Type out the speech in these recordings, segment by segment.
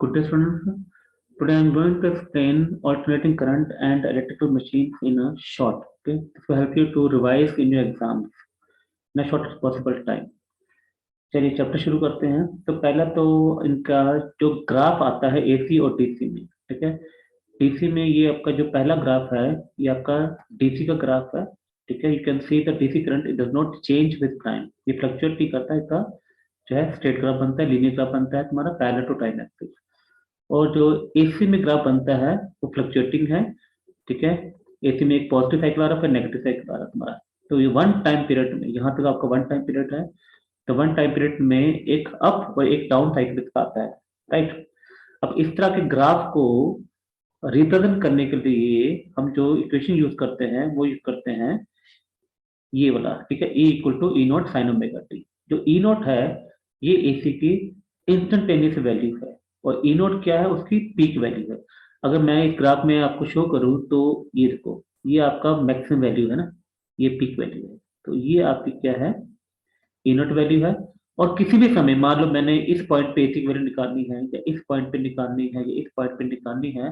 Good day, students. Today I'm going to explain alternating current and electrical machines in a short. Okay, this will help you to revise in your exams in a shortest possible time. चलिए chapter शुरू करते हैं। तो पहला तो इनका जो graph आता है एसी और डीसी में, ठीक है। डीसी में ये आपका जो पहला ग्राफ है ये आपका डीसी का ग्राफ है, ठीक है। You can see the DC current it does not change with time, ये फ्लक्चुएट नहीं करता, इसका जो है स्ट्रेट ग्राफ बनता है, लीनियर ग्राफ बनता है तुम्हारा पैरेलल टू टाइम एक्सिस। और जो एसी में ग्राफ बनता है वो फ्लक्चुएटिंग है, ठीक है। एसी में एक पॉजिटिव साइकिल आ रहा है, फिर नेगेटिव साइकिल आ रहा है तुम्हारा। तो ये वन टाइम पीरियड में, यहाँ तक आपका वन टाइम पीरियड है, तो वन टाइम पीरियड में एक अप और एक डाउन साइकिल दिखाता है, राइट। अब इस तरह के ग्राफ को रिप्रेजेंट करने के लिए हम जो इक्वेशन यूज करते हैं वो यूज करते हैं ये वाला, ठीक है। E equal to E not sine omega T. जो ई नॉट है ये एसी की इंस्टेंटेनियस वैल्यू है और ई नॉट क्या है, उसकी पीक वैल्यू है। अगर मैं इस ग्राफ में आपको शो करूं तो ये देखो, ये आपका मैक्सिमम वैल्यू है ना, ये पीक वैल्यू है। तो ये आपकी क्या है, ई नॉट वैल्यू है। और किसी भी समय मान लो मैंने इस पॉइंट पे एसी वैल्यू निकालनी है या इस पॉइंट पे निकालनी है या इस पॉइंट पे निकालनी है,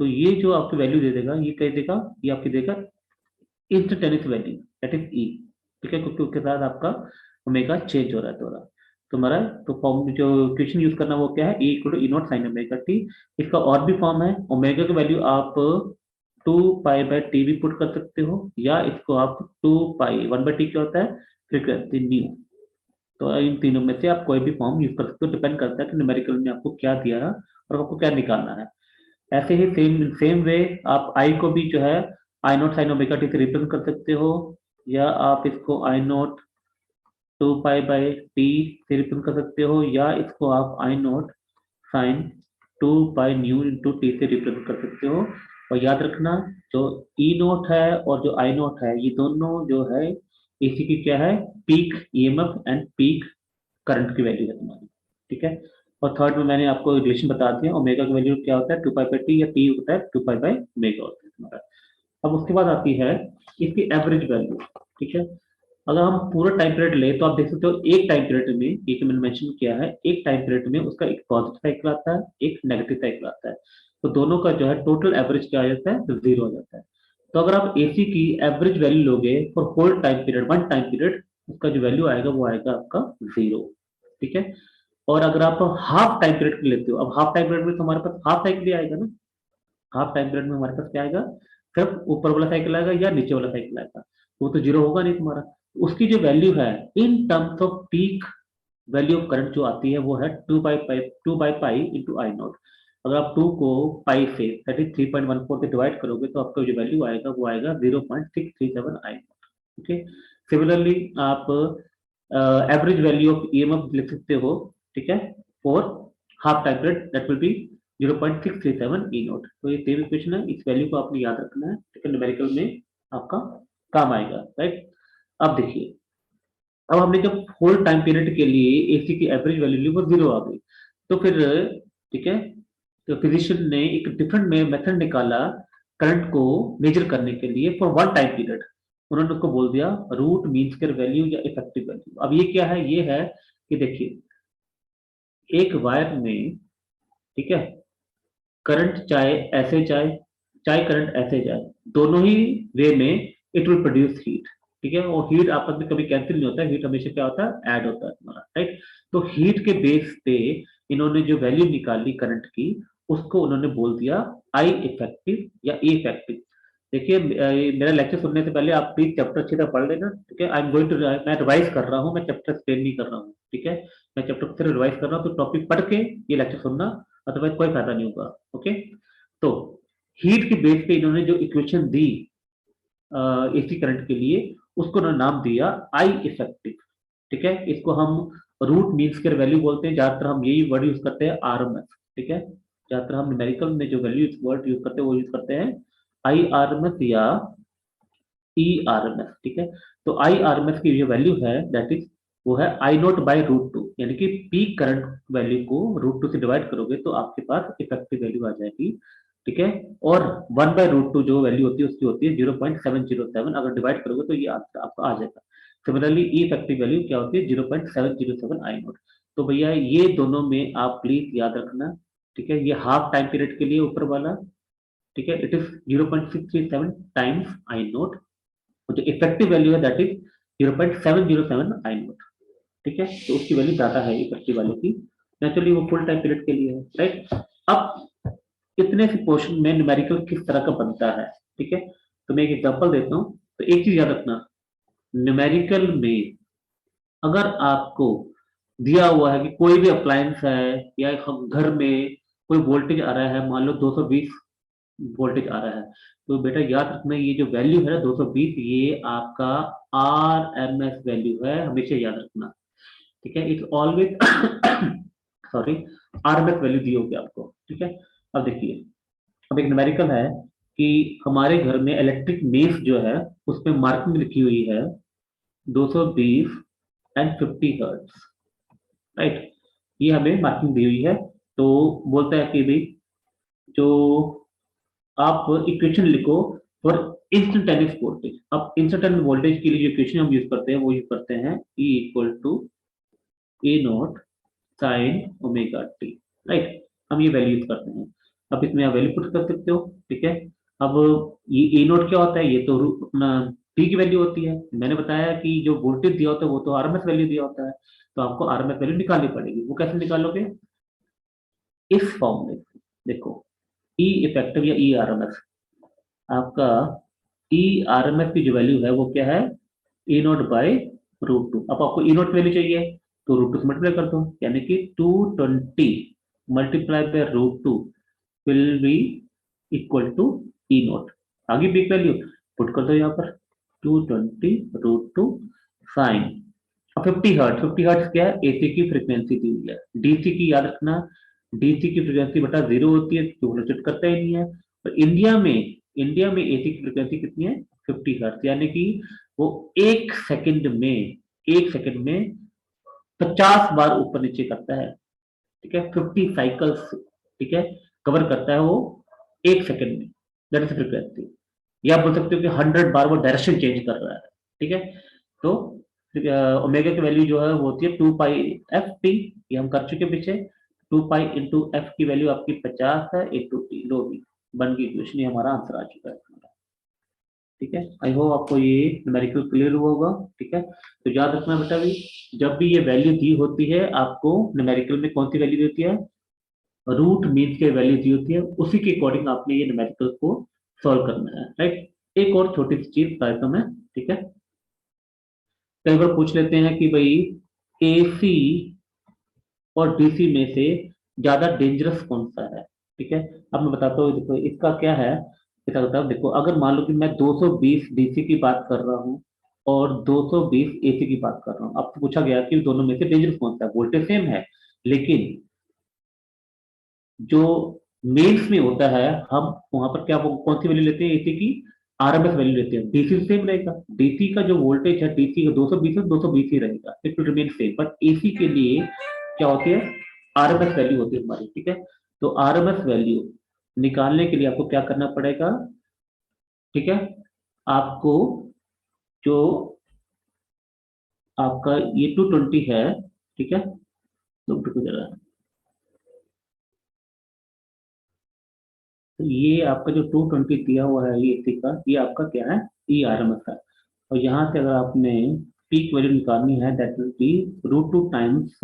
तो ये जो आपकी वैल्यू दे देगा ये क्या देगा, ये आपकी देगा इंस्टेंटेनियस वैल्यू, दैट इज ई, ठीक है। क्योंकि उसके साथ आपका ओमेगा चेंज हो रहा है थोड़ा। तो हमारा तो फॉर्म जो इक्वेशन यूज करना वो क्या है, E equal to E not sine omega T. इसका और भी फॉर्म है, ओमेगा की वैल्यू आप 2 पाई बाय टी भी पुट कर सकते हो, या इसको आप 2 पाई 1/t क्या होता है, फ्रीक्वेंसी न्यू। तो इन तीनों में से आप कोई भी फॉर्म यूज कर सकते हो, डिपेंड करता है कि न्यूमेरिकल में आपको क्या दिया है और आपको क्या निकालना है। ऐसे ही सेम सेम वे आप आई को भी जो है I not sine omega T से रिप्रेजेंट कर सकते हो, या आप इसको I not 2 pi by T से रिप्रेजेंट कर सकते हो, या इसको आप I not sine 2 pi nu into T से रिप्रेजेंट कर सकते हो। और याद रखना, जो ई नोट है और जो आई नोट है ये दोनों जो है इसी की क्या है, peak EMF and peak current की वैल्यू है तुम्हारी, ठीक है। और थर्ड में मैंने आपको रिलेशन बता दिया, ओमेगा की वैल्यू क्या होता है 2 पाई बाय टी, या टी होता है 2 पाई बाय ओमेगा होता है तुम्हारा। अब उसके बाद आती है इसकी एवरेज वैल्यू, ठीक है। अगर हम पूरा टाइम पीरियड ले तो आप देख सकते हो एक टाइम पीरियड में, ये जो मैंने मेंशन किया है, एक टाइम पीरियड में उसका एक पॉजिटिव साइकिल आता है, एक नेगेटिव साइकिल आता है। तो दोनों का जो है टोटल एवरेज क्या आ जाता है, तो जीरो हो जाता है। तो अगर आप एसी की एवरेज वैल्यू लोगे for whole time period, one time period, उसका जो वैल्यू आएगा वो आएगा आपका जीरो, ठीक है। और अगर आप हाफ टाइम पीरियड लेते हो, अब हाफ टाइम पीरियड में तो हमारे पास हाफ साइकिल ही आएगा ना। हाफ टाइम पीरियड में हमारे पास क्या आएगा, सिर्फ ऊपर वाला साइकिल आएगा या नीचे वाला साइकिल आएगा, वो तो जीरो होगा नहीं तुम्हारा। उसकी जो वैल्यू है in terms off peak value of current जो आती है वो है 2 by pi into I not. अगर आप 2 को पाई से दैट इज 3.14 से डिवाइड करोगे तो आपका जो वैल्यू आएगा वो आएगा 0.637 आई नॉट, ओके। सिमिलरली आप एवरेज वैल्यू ऑफ ईएमएफ लिख सकते हो, ठीक है, for half time period that will B 0.637 E not. तो ये सेम इक्वेशन है, इस वैल्यू को आपने याद रखना है, ठीक है, न्यूमेरिकल में आपका काम आएगा, राइट। अब देखिए, अब हमने जब होल टाइम पीरियड के लिए एसी की एवरेज वैल्यू ली वो जीरो आ गई, तो फिर ठीक है, तो फिजिशियन ने एक डिफरेंट मेथड निकाला करंट को मेजर करने के लिए फॉर वन टाइम पीरियड। उन्होंने उसको बोल दिया रूट मीन स्क्वायर वैल्यू या इफेक्टिव वैल्यू। अब ये क्या है, ये है कि देखिए एक वायर में, ठीक है, करंट चाहे ऐसे जाए चाहे करंट ऐसे जाए, दोनों ही वे में इट विल प्रोड्यूस हीट, ठीक है। और हीट आपस में कभी कैंसिल नहीं होता है, हीट हमेशा क्या होता है, ऐड होता है तुम्हारा, राइट। तो हीट के बेस पे इन्होंने जो वैल्यू निकाली करंट की उसको उन्होंने बोल दिया आई इफेक्टिव या ई इफेक्टिव। देखिए मेरा लेक्चर सुनने से पहले आप प्लीज चैप्टर अच्छी तरह पढ़ लेना, ठीक है। आई एम गोइंग टू, मैं रिवाइज कर रहा हूँ, मैं चैप्टर एक्सप्लेन नहीं कर रहा हूँ, ठीक है। मैं चैप्टर सिर्फ रिवाइज कर रहा हूँ, तो टॉपिक पढ़ के ये लेक्चर सुनना, अदरवाइज कोई फायदा नहीं होगा, ओके। तो हीट के बेस पे इन्होंने जो इक्वेशन दी एसी करंट के लिए उसको उन्होंने नाम दिया आई इफेक्टिव, ठीक है। इसको हम रूट मीन स्क्वायर वैल्यू बोलते हैं, ज्यादातर हम यही वर्ड यूज करते हैं आरएमएस, ठीक है। ज्यादातर हम न्यूमेरिकल में जो वैल्यू वर्ड यूज करते हैं वो यूज करते हैं आई आरएमएस या ई आरएमएस, ठीक है। तो आई आरएमएस की जो वैल्यू है दैट इज वो है आई नोट बाई रूट टू, यानी कि पीक करंट वैल्यू को रूट टू से डिवाइड करोगे तो आपके पास इफेक्टिव वैल्यू आ जाएगी, ठीक है। और 1/√2 जो वैल्यू होती है उसकी होती है 0.707, अगर डिवाइड करोगे तो ये आपका आ जाएगा। सिमिलरली ई इफेक्टिव वैल्यू क्या होती है 0.707 आई नोट। तो भैया ये दोनों में आप प्लीज याद रखना ठीक है, ये हाफ टाइम पीरियड के लिए ऊपर वाला, ठीक है, it is 0.637 times I note, और जो इफेक्टिव वैल्यू है दैट इज 0.707 आई नोट। ठीक है, तो उसकी वैल्यू ज्यादा है इफेक्टिव वाले की, नेचुरली वो फुल टाइम पीरियड के लिए है, राइट। अब इतने से पोर्शन में न्यूमेरिकल किस तरह का बनता है, ठीक है, तो मैं एक एग्जांपल देता हूँ। तो एक चीज याद रखना, न्यूमेरिकल में अगर आपको दिया हुआ है कि कोई भी अप्लायंस है या हम घर में कोई वोल्टेज आ रहा है, मान लो 220 वोल्टेज आ रहा है, तो बेटा याद रखना ये जो वैल्यू है ना 220, ये आपका आर एम एस वैल्यू है, हमेशा याद रखना। ठीक है, it's always sorry, R M S value दी होगी आपको। ठीक है, अब देखिए, अब एक न्यूमेरिकल है कि हमारे घर में इलेक्ट्रिक मेस जो है उसमें मार्किंग लिखी हुई है 220 एंड 50 हर्ट्ज, राइट। ये हमें मार्किंग दी हुई है। तो बोलता है कि भाई जो आप इक्वेशन लिखो फॉर इंस्टेंटेनियस वोल्टेज। अब इंस्टेंटेनियस वोल्टेज के लिए जो इक्वेशन हम यूज करते हैं वो यूज करते हैं E equal to A nought sine omega T, right. हम ये वैल्यू यूज करते हैं। अब इसमें आप वैल्यू पुट कर सकते हो। ठीक है, अब ये ए नॉट क्या होता है, ये तो अपना टी की वैल्यू होती है। मैंने बताया कि जो वोल्टेज दिया होता है वो तो आरएमएस वैल्यू दिया होता है, तो आपको आरएमएस वैल्यू निकालनी पड़ेगी। वो कैसे निकालोगे, इस फॉर्म में देखो, ई इफेक्टिव या ई आरएमएस, आपका ई आरएमएस की जो वैल्यू है वो क्या है, E not by root two. अब आपको ई नॉट वैल्यू चाहिए तो रूट टू से मल्टीप्लाई कर दो, यानी कि 220 multiply by root two will be equal to E nought. आगे बिग वैल्यू पुट कर दो यहाँ पर, 220 रूट टू साइन। अब 50 हर्ट्ज, 50 हर्ट्ज क्या है, एसी की फ्रीक्वेंसी दी हुई है। डीसी की याद रखना, डीसी की फ्रीक्वेंसी बटा जीरो होती है, तो फ्लक्चुएट करता ही नहीं है। और इंडिया में एसी की फ्रीक्वेंसी कितनी है, 50 हर्ट्ज, यानी कि वो एक सेकंड में 50 बार ऊपर नीचे करता है। ठीक है, 50 साइकिल्स, ठीक है, कवर करता है वो एक सेकंड में, दैट इज फ्रीक्वेंसी। या आप बोल सकते हो कि 100 बार वो डायरेक्शन चेंज कर रहा है। ठीक है, तो ओमेगा की वैल्यू जो है वो होती है 2 पाई एफ टी, ये हम कर चुके पीछे। 2 पाई इंटू एफ की वैल्यू आपकी 50 है, इंटू टी, लो भी बन गई इक्वेशन, ये हमारा आंसर आ चुका है। ठीक है, आई होप आपको ये न्यूमेरिकल क्लियर हुआ होगा। ठीक है, तो याद रखना बेटा भी, जब भी ये वैल्यू दी होती है आपको न्यूमेरिकल में, कौन सी वैल्यू दी होती है, रूट मीन के वैल्यू दी होती है, उसी के अकॉर्डिंग आपने ये न्यूमेरिकल को सॉल्व करना है, राइट। एक और छोटी सी चीज बताता हूं मैं। ठीक है, कई बार पूछ लेते हैं कि भाई एसी और डीसी में से ज्यादा डेंजरस कौन सा है। ठीक है, अब मैं बताता हूँ, देखो इसका क्या है, इसका बताओ। देखो अगर मान लो कि मैं 220 डीसी की बात कर रहा हूँ और 220 एसी की बात कर रहा हूँ, आपसे पूछा गया कि दोनों में से डेंजरस कौन सा है, वोल्टेज सेम है, लेकिन जो मेन्स में होता है, हम वहां पर क्या कौन सी वैल्यू लेते हैं, एसी की आरएमएस वैल्यू लेते हैं। डीसी सेम रहेगा, डीसी का जो वोल्टेज है, डीसी का 220 है, 220 ही रहेगा, it will remain same. But AC के लिए क्या होती है, आरएमएस वैल्यू होती है हमारी। ठीक है, तो आरएमएस वैल्यू निकालने के लिए आपको क्या करना पड़ेगा, ठीक है, आपको जो आपका ये 220 है, ठीक है, तो रुको जरा, तो ये आपका जो 220 दिया हुआ है ये एसी का, ये आपका क्या है, ई आरएमएस है। और यहाँ से अगर आपने पीक वैल्यू निकालनी है, that will be root two times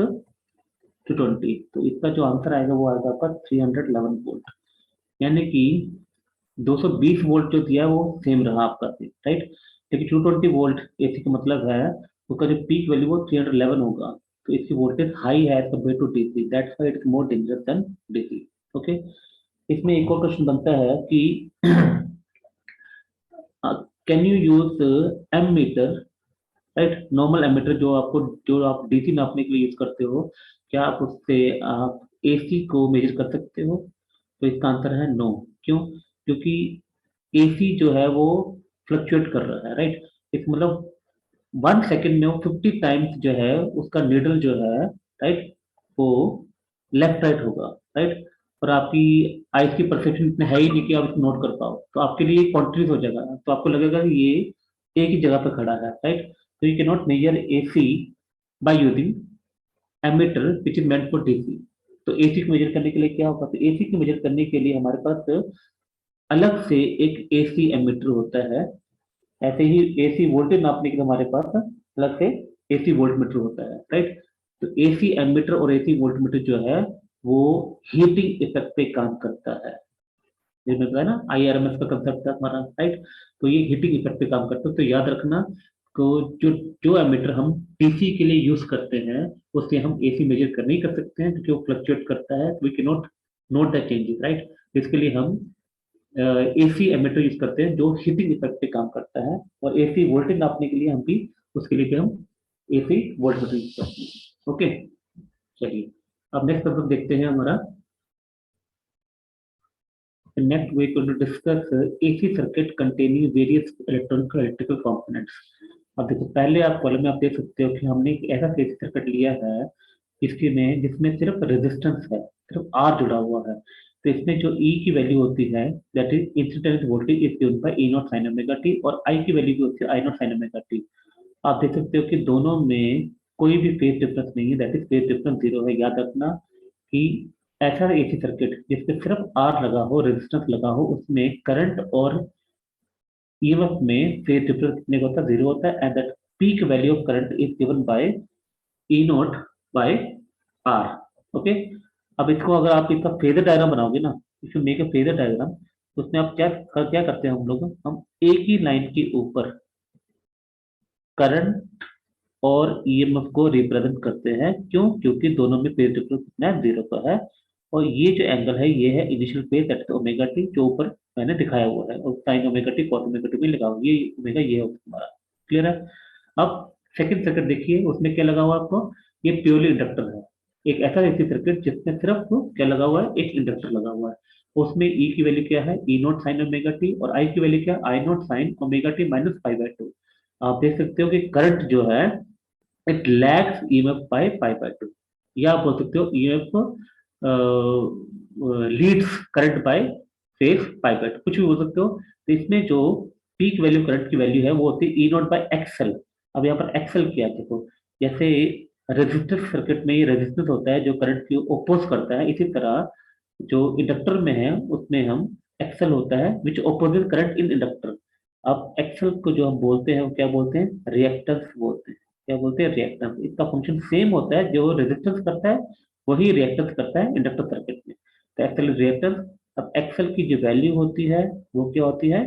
220, तो इसका जो आंसर आएगा वो आएगा आपका 311 वोल्ट। यानी कि 220 वोल्ट जो दिया है वो सेम रहा आपका, राइट। लेकिन 220 वोल्ट एसी का मतलब है उसका जो पीक वैल्यू वो 311 होगा, तो इसकी वोल्टेज हाई है compare to DC, that's why it's more dangerous than DC. Okay, इसमें एक और क्वेश्चन बनता है कि can you use ammeter, right, normal ammeter जो आप डीसी नापने के लिए यूज करते हो, क्या आप उससे आप एसी को मेजर कर सकते हो, तो इसका आंसर है नो। क्यों, क्योंकि एसी जो है वो फ्लक्चुएट कर रहा है, राइट। इस मतलब 1 सेकेंड में वो 50 टाइम्स जो है उसका नीडल जो है, राइट, वो लेफ्ट राइट होगा, राइट। और आपकी आइज की परसेप्शन इतनी है ही नहीं कि आप इसको नोट कर पाओ, तो आपके लिए कॉन्ट्रीज हो जाएगा, तो आपको लगेगा कि ये एक ही जगह पर खड़ा है, राइट। तो you can not measure AC by using ammeter which is meant for DC. तो एसी को मेजर करने के लिए क्या होगा, तो एसी को मेजर करने के लिए हमारे पास अलग से एक एसी एमीटर होता है। ऐसे ही एसी वोल्टेज नापने के लिए हमारे पास अलग से एसी वोल्टमीटर होता है, राइट। तो एसी एमीटर और एसी वोल्टमीटर जो है वो हीटिंग इफेक्ट पे काम करता है। जिसमें बताया ना आईआरएमएस का कंसेप्ट है हमारा, राइट। तो ये हीटिंग इफेक्ट पे काम करता है, तो याद रखना। तो जो जो एमीटर हम डीसी के लिए यूज करते हैं उससे हम एसी मेजर कर नहीं कर सकते हैं, क्योंकि वो फ्लक्चुएट करता है, we can not note the changes, right. इसके लिए हम एसी एमीटर यूज करते हैं जो हीटिंग इफेक्ट पे काम करता है, और एसी वोल्टेज नापने के लिए हम भी उसके लिए भी हम एसी वोल्टमीटर यूज करते हैं। ओके, चलिए अब नेक्स्ट टॉपिक देखते हैं हमारा। Next we going to discuss AC circuit containing various electronic electrical components. अब देखो पहले आप कॉलम में आप देख सकते हो कि हमने एक ऐसा एसी सर्किट लिया है इसके में जिसमें सिर्फ रेजिस्टेंस है, सिर्फ आर जुड़ा हुआ है। तो इसमें जो ई की वैल्यू होती है that is instantaneous voltage is given by E not sine omega T, और आई की वैल्यू भी होती है I not sine omega T. आप देख सकते हो कि दोनों में कोई भी फेज डिफरेंस नहीं है, that is phase difference zero है। याद रखना कि ऐसा एसी सर्किट जिसपे सिर्फ आर लगा हो, रेजिस्टेंस लगा हो, उसमें करंट और ईएमएफ में फेज डिफरेंस कितने का होता है, जीरो होता है। And that peak value of current is given by E nought by R. Okay, अब इसको अगर आप इसका फेजर डायग्राम बनाओगे ना, if you make a phasor diagram, तो उसमें आप क्या करते हैं, हम लोग हम एक ही लाइन के ऊपर करंट और ईएमएफ को रिप्रेजेंट करते हैं। क्यों? क्योंकि दोनों में फेज डिफरेंस कितना है, जीरो का है। और ये जो एंगल है ये है initial phase that is omega T, जो ऊपर मैंने दिखाया हुआ है, और sign omega T cos omega T में लगा हुआ है, ये ओमेगा ये होगा हमारा। क्लियर है? अब सेकंड सर्किट देखिए, उसमें क्या लगा हुआ है आपको, ये प्योरली इंडक्टर है। एक ऐसा एसी सर्किट जिसमें सिर्फ क्या लगा हुआ है, एक इंडक्टर लगा हुआ है। उसमें ई की वैल्यू क्या है, E not sine omega T, और आई की वैल्यू क्या है, I not sine omega T minus pi by two. आप देख सकते हो कि करंट जो है it lags EMF by pi by two, या आप बोल सकते हो EMF leads current by phase pi by two, कुछ भी बोल सकते हो। तो इसमें जो पीक वैल्यू करंट की वैल्यू है वो होती है ई नॉट बाय एक्सएल। अब यहाँ पर एक्सएल क्या है, देखो जैसे रेजिस्टर सर्किट में ये रेजिस्टेंस होता है जो करंट की ओपोज करता है, इसी तरह जो इंडक्टर में है उसमें हम एक्सएल होता है विच ओपोजेस करंट इन इंडक्टर। अब एक्सएल को जो हम बोलते हैं वो क्या बोलते हैं, रिएक्टेंस बोलते हैं। क्या बोलते हैं, रिएक्टेंस। इसका फंक्शन सेम होता है, जो रेजिस्टेंस करता है वही रिएक्टेंस करता है इंडक्टर सर्किट में। तो एक्सएल रिएक्टेंस। अब एक्सएल की जो वैल्यू होती है वो क्या होती है,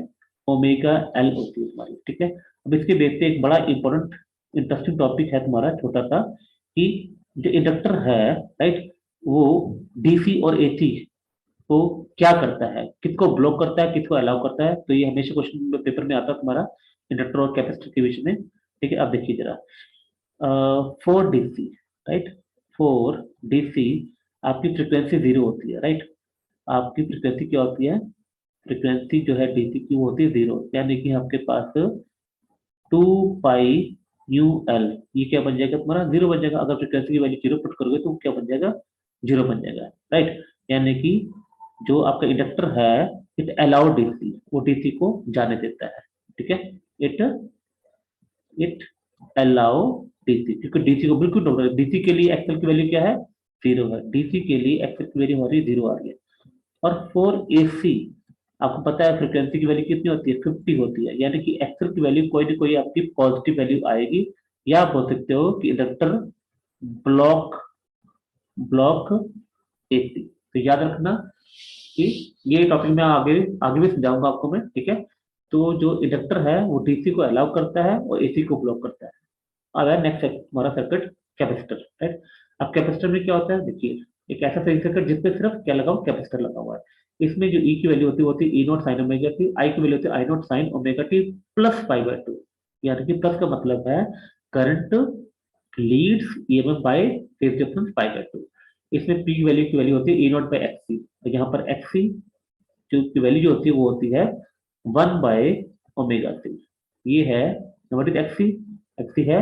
ओमेगा एल होती है हमारी, ठीक है। अब इसके बेस पे एक बड़ा इंपॉर्टेंट इंटरेस्टिंग टॉपिक है तुम्हारा छोटा सा, कि जो इंडक्टर है, राइट, वो डीसी और एसी को क्या करता है, किसको ब्लॉक करता है, किसको अलाउ करता है। तो ये हमेशा क्वेश्चन पेपर में आता है तुम्हारा इंडक्टर और कैपेसिटर के बीच में। ठीक है, अब देखिए जरा, four DC, right, four DC आपकी फ्रिक्वेंसी जीरो होती है, राइट। आपकी फ्रिक्वेंसी क्या होती है, फ्रिक्वेंसी जो है डीसी की वो होती है जीरो, यानी कि आपके पास टू पाई यू एल, ये क्या बन जाएगा तुम्हारा, जीरो बन जाएगा। अगर फ्रिक्वेंसी की वैल्यू जीरो पुट करोगे तो क्या बन जाएगा, जीरो बन जाएगा, राइट। यानी कि जो आपका इंडक्टर है इट अलाउ डीसी, वो डीसी को जाने देता है, ठीक है। इट इट अलाउ डीसी, क्योंकि डीसी को बिल्कुल, डीसी के लिए एक्सएल की वैल्यू क्या है, जीरो है। डीसी के लिए एक्सएल की वैल्यू हमारी जीरो आ रही है। और फोर एसी, आपको पता है फ्रिक्वेंसी की वैल्यू कितनी होती है, 50 होती है, यानी कि एक्सएल की वैल्यू कोई ना कोई आपकी पॉजिटिव वैल्यू आएगी। या आप बोल सकते हो कि इंडक्टर ब्लॉक ब्लॉक एसी। तो याद रखना कि ये टॉपिक में आगे आगे भी समझाऊंगा आपको मैं, ठीक है। तो जो इंडक्टर है वो डीसी को अलाउ करता है और एसी को ब्लॉक करता है। अब है नेक्स्ट हमारा सर्किट, कैपेसिटर, राइट। अब कैपेसिटर में क्या होता है, देखिए एक ऐसा सर्किट जिसपे सिर्फ क्या लगा हुआ, कैपेसिटर लगा हुआ है। इसमें जो ई की वैल्यू होती है E not sine omega T, I की वैल्यू होती है I not sine omega T plus pi by two. यानी कि प्लस का मतलब है current leads EMF by phase difference pi by two. इसमें पी वैल्यू की वैल्यू होती है ई नॉट बाय एक्ससी, और यहाँ पर एक्ससी जो की वैल्यू जो होती है वो होती है वन बाय ओमेगा सी। ये है व्हाट इज एक्ससी, एक्ससी है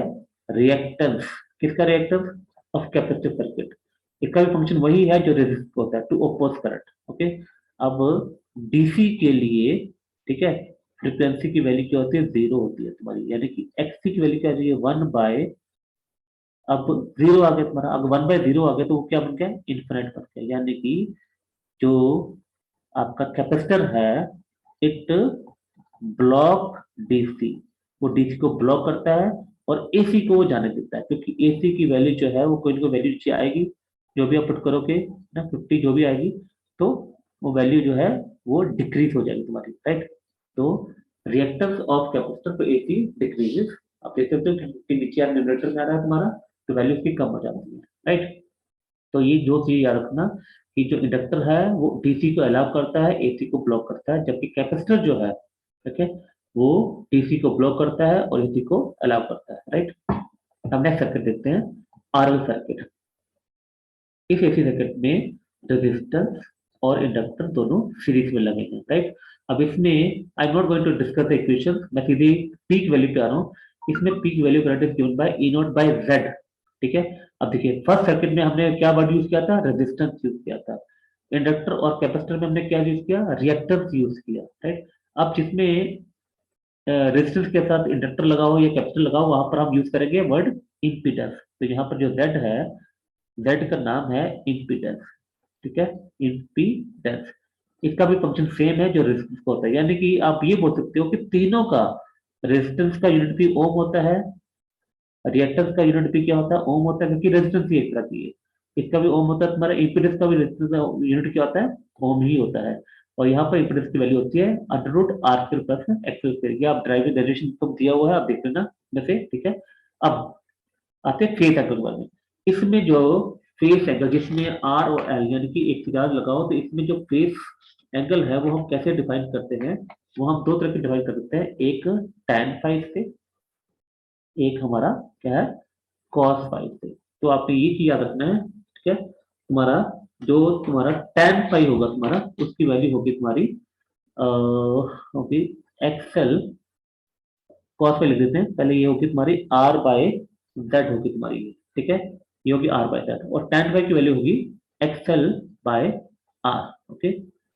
रिएक्टेंस। किसका रिएक्टेंस, ऑफ कैपेसिटिव सर्किट। इसका भी फंक्शन वही है जो रेजिस्ट होता है, टू ओपोज करंट, ओके। अब डीसी के लिए, ठीक है, फ्रीक्वेंसी की वैल्यू क्या होती है, जीरो होती है तुम्हारी, यानी कि एक्ससी की वैल्यू क्या आ रही है, वन बाय अब जीरो आ गया तुम्हारा, अगर 1/0 आ गया तो वो क्या बन गया, इन्फिनिट बन गया। यानी कि जो आपका कैपेसिटर है, इट ब्लॉक डीसी, वो डीसी को ब्लॉक करता है और एसी को वो जाने देता है, क्योंकि एसी की वैल्यू जो है वो कोई ना कोई वैल्यू नीचे आएगी, जो भी आप पुट करोगे ना 50 जो भी आएगी, तो वो वैल्यू जो है वो डिक्रीज हो जाएगी तुम्हारी, राइट। तो रिएक्टेंस ऑफ कैपेसिटर पे एसी डिक्रीजेस, आप देख सकते हो कि 50 नीचे आ न्यूमरेटर में आ रहा है तुम्हारा, तो वैल्यू उसकी कम हो जाती है, राइट। तो ये जो चीज याद रखना कि जो इंडक्टर है वो डीसी को अलाउ करता है, एसी को ब्लॉक करता है, जबकि कैपेसिटर जो है, ठीक है, वो डीसी को ब्लॉक करता है और एसी को अलाउ करता है, राइट। अब नेक्स्ट सर्किट देखते हैं, आरएल सर्किट। इस एसी सर्किट में रेजिस्टेंस और इंडक्टर दोनों सीरीज में लगे हैं, राइट। अब इसमें I'm not going to discuss the equation, मैं सीधे पीक वैल्यू पे आ रहा हूँ। इसमें peak value current is given by E nought by Z, ठीक है। अब देखिए फर्स्ट सर्किट में हमने क्या वर्ड यूज किया था, रेजिस्टेंस यूज किया था। इंडक्टर और कैपेसिटर में हमने क्या यूज किया, रिएक्टेंस यूज किया, राइट। अब जिसमें रेजिस्टेंस के साथ इंडक्टर लगा हो या कैपेसिटर लगा हो, वहां पर हम यूज करेंगे वर्ड इम्पीडेंस। तो यहाँ पर जो जेड है, जेड का नाम है इम्पीडेंस, ठीक है, इम्पीडेंस। इसका भी फंक्शन सेम है जो रेजिस्टेंस का होता है, यानी कि आप ये बोल सकते हो कि तीनों का, रेजिस्टेंस का यूनिट भी ओम होता है, रिएक्टेंस का यूनिट भी क्या होता है, ओम होता है, क्योंकि रेजिस्टेंस ही एक तरह की है। इसका भी ओम होता है, तुम्हारा इम्पीडेंस का भी रेजिस्टेंस का यूनिट क्या होता है, ओम ही होता है। और यहाँ पर इम्पीडेंस की वैल्यू होती है under root R square plus X square. ये आप ड्राइविंग डेरिवेशन तो दिया हुआ है, आप देख लेना वैसे, ठीक है। अब आते हैं फेस एंगल वाले। इसमें जो फेस एंगल जिसमें आर और एल यानी कि एक सितार लगाओ, तो इसमें जो फेस एंगल है वो हम कैसे डिफाइन करते हैं, वो हम दो तरह के डिफाइन कर सकते हैं, एक tan फाइव से, एक हमारा क्या है, cos फाइव से। तो आपने ये चीज याद रखना है, ठीक है। तुम्हारा जो तुम्हारा tan फाइव होगा तुम्हारा, उसकी वैल्यू होगी तुम्हारी होगी एक्सएल, कॉस पे लिख देते हैं पहले, ये होगी तुम्हारी आर बाय जेड होगी तुम्हारी, ठीक है। ये होगी आर बाय जेड, और tan फाइव की वैल्यू होगी XL by R, okay,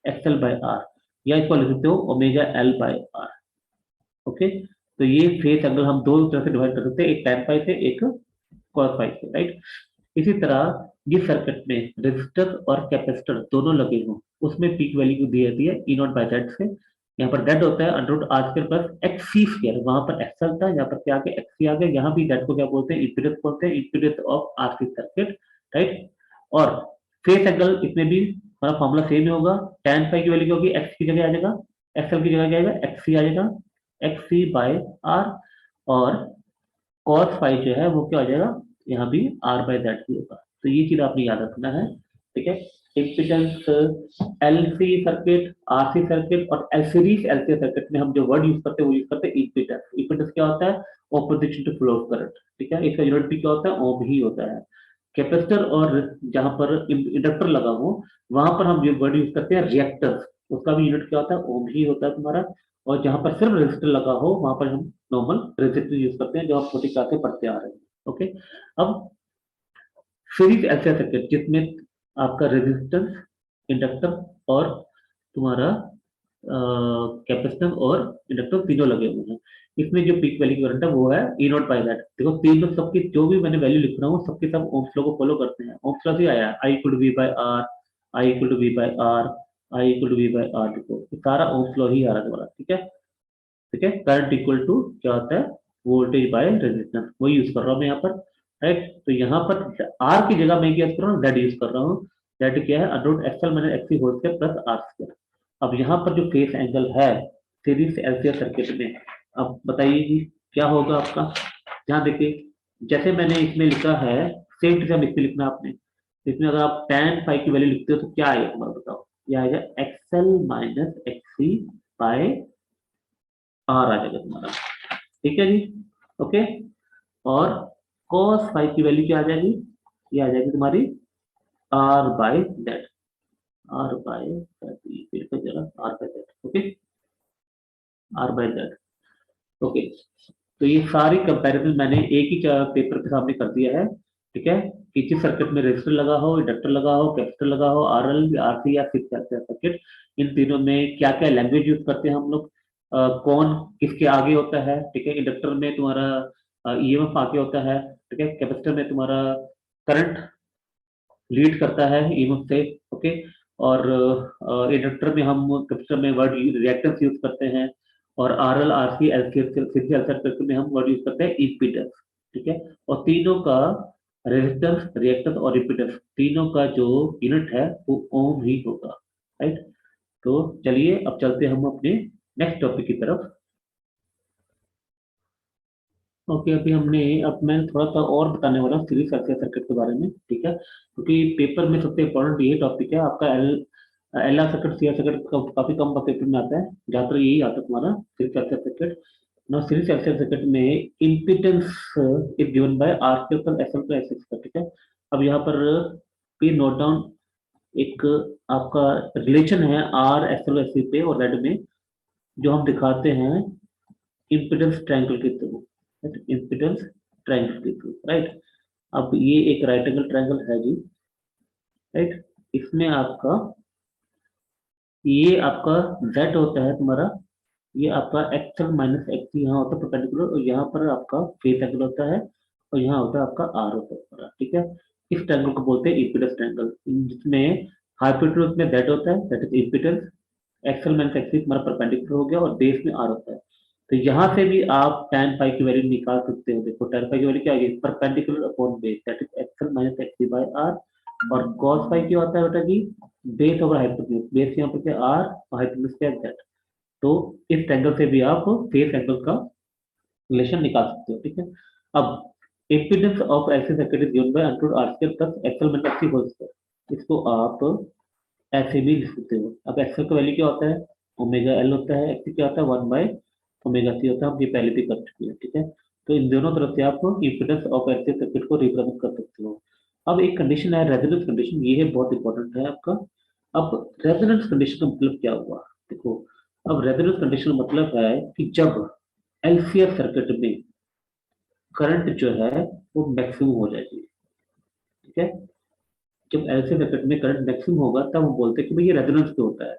XL by R, या इसको लिख सकते हो omega L by R, okay. तो ये फेस एंगल हम दो तरह से डिवाइड कर सकते हैं, एक tan फाइव से, एक cos फाइव से, राइट। इसी तरह जिस सर्किट में रेजिस्टर और कैपेसिटर दोनों लगे हों, उसमें पीक वैल्यू दी जाती है ई नॉट बाय जेड से। यहाँ पर जेड होता है under root R square plus X C square, वहां पर एक्सएल था, यहाँ पर क्या आ गया, एक्स सी आ गया। यहाँ भी जेड को क्या बोलते हैं, इम्पीडेंस बोलते हैं, impedance of RC circuit, right. और फेस एंगल इसमें भी हमारा फॉर्मूला सेम ही होगा, tan फाइव की वैल्यू क्या होगी, एक्स की जगह आ जाएगा, एक्सएल की जगह क्या आएगा, एक्स सी आ जाएगा, एक्स सी बाय आर। और cos फाइव जो है वो क्या हो जाएगा, यहाँ भी आर बाय जेड भी होगा। तो ये चीज आपने याद रखना है, ठीक है। Impedance, LC circuit, RC circuit और एल सीरीज एलसी सर्किट में हम जो वर्ड यूज करते हैं वो यूज करते हैं इम्पीडेंस। इम्पीडेंस क्या होता है, opposition to flow of current, ठीक है। इसका यूनिट भी क्या होता है, ओम ही होता है। कैपेसिटर और जहां पर इंडक्टर लगा हो, वहां पर हम जो वर्ड यूज करते हैं रिएक्टर, उसका भी यूनिट क्या होता है, ओम ही होता है तुम्हारा। और जहां पर सिर्फ रेजिस्टर लगा हो, वहां पर हम नॉर्मल रेजिस्टर यूज करते हैं, जो आप छोटी क्लास से पढ़ते आ रहे हैं, ओके। अब सीरीज ऐसा सर्किट जिसमें आपका रेजिस्टेंस, इंडक्टर और तुम्हारा कैपेसिटर और इंडक्टर तीनों लगे हुए हैं, इसमें जो पीक वैल्यू करंट है वो है ई नॉट बाय दैट। देखो तीनों सबकी जो भी मैंने वैल्यू लिख रहा हूँ, सबके सब ओम्स लॉ को फॉलो करते हैं। ओम्स लॉ से आया I equal to V by R, I equal to V by R, I equal to V by R, देखो ये सारा ओम्स लॉ ही आ रहा है तुम्हारा, ठीक है, ठीक है। करंट इक्वल टू क्या होता है, वोल्टेज बाय रेजिस्टेंस, वही यूज कर रहा हूँ मैं यहाँ पर, राइट। तो यहाँ पर आर की जगह मैं क्या यूज कर रहा हूँ, जेड यूज कर रहा हूँ। जेड क्या है, under root XL minus XC whole square plus R square. अब यहाँ पर जो फेस एंगल है सीरीज एलसीआर सर्किट में, अब बताइए जी क्या होगा आपका। यहाँ देखिए जैसे मैंने इसमें लिखा है, सेम टू सेम इसमें लिखना आपने। इसमें अगर आप tan फाइव की वैल्यू लिखते हो तो क्या आएगा तुम्हारा, बताओ। यह आएगा XL minus XC by R आ जाएगा तुम्हारा, ठीक है जी, ओके। और cos फाइव की वैल्यू क्या आ जाएगी, ये आ जाएगी तुम्हारी R by Z, R by Z, फिर से जरा R by Z, okay, R by Z, okay. तो ये सारी कंपैरिजन मैंने एक ही पेपर के सामने कर दिया है, ठीक है। कि जिस सर्किट में रेजिस्टर लगा हो, इंडक्टर लगा हो, कैपेसिटर लगा हो, आरएल, आरसी या सिक्स सर्किट, इन तीनों में क्या क्या लैंग्वेज यूज करते हैं हम लोग, कौन किसके आगे होता है, ठीक है। इंडक्टर में तुम्हारा ईएमएफ आगे होता है, ठीक है। कैपेसिटर में तुम्हारा करंट लीड करता है ईएमएफ से, ओके। और इंडक्टर में हम कैपेसिटर में वर्ड रिएक्टेंस यूज करते हैं, और RL RC LC series circuit में हम वर्ड यूज करते हैं इम्पीडेंस, ठीक है। और तीनों का रेजिस्टेंस, रिएक्टेंस और इम्पीडेंस, तीनों का जो यूनिट है वो ओम ही होगा, राइट। तो चलिए अब चलते हैं हम अपने नेक्स्ट टॉपिक की तरफ। ओके, अभी हमने, अब मैं थोड़ा सा और बताने वाला हूँ सीरीज एक्सियल सर्किट के बारे में, ठीक है। क्योंकि पेपर में सबसे इम्पोर्टेंट ये टॉपिक है आपका। L R circuit, C R circuit काफी कम पेपर में आता है, ज्यादातर यही आता है तुम्हारा सीरीज एक्सियल सर्किट। ना सीरीज एक्सियल सर्किट में impedance is given by R square plus S L plus S square, ठीक है। अब यहाँ पर पे नोट डाउन एक आपका रिलेशन है आर एस एल एस पे और रेड में, जो हम दिखाते हैं इम्पीडेंस ट्रायंगल के थ्रू, इम्पीडेंस ट्रायंगल के थ्रू, राइट। अब ये एक राइट एंगल ट्रायंगल है जी, राइट। इसमें आपका, ये आपका z होता है तुम्हारा, ये आपका एक्सएल माइनस एक्स यहाँ होता है परपेंडिकुलर, और यहाँ पर आपका फेस एंगल होता है, और यहाँ होता है आपका आर होता है तुम्हारा, ठीक है। इस ट्रायंगल को बोलते हैं इम्पीडेंस ट्रायंगल, जिसमें हाइपोटेन्यूज में z होता है, that is impedance. XL minus x तुम्हारा परपेंडिकुलर हो गया, और बेस में आर होता है। तो यहाँ से भी आप tan फाई की वैल्यू निकाल सकते हो। देखो tan फाई की वैल्यू क्या आ गई, perpendicular upon base, that is XL minus X by R. और cos फाई क्या होता है बेटा जी, बेस ओवर हाइपोटेन्यूज, बेस यहाँ पर क्या आर और हाइपोटेन्यूज क्या जेड। तो इस ट्रायंगल से भी आप फेस एंगल का रिलेशन निकाल सकते हो, ठीक है। अब impedance of axis circuit is given by under root R square plus XL minus X whole square. इसको आप ऐसे भी लिख सकते हो। अब एक्सएल का वैल्यू क्या होता है, ओमेगा एल होता है, एक्स क्या होता है, 1 बाय ओमेगा सी होता है, हम ये पहले भी कर चुके हैं, ठीक है। तो इन दोनों तरफ से आप इम्पीडेंस ऑफ एक्सिस सर्किट को रिप्रेजेंट कर सकते हो। अब एक कंडीशन है रेजोनेंस कंडीशन, ये है बहुत इंपॉर्टेंट है आपका। अब रेजोनेंस कंडीशन का मतलब क्या हुआ, देखो। अब रेजोनेंस कंडीशन का मतलब है कि जब एलसीएफ सर्किट में करंट जो है वो मैक्सिमम हो जाएगी, ठीक है। जब एलसीएफ सर्किट में करंट मैक्सिमम होगा तब हम बोलते हैं कि भाई ये रेजोनेंस पे होता है।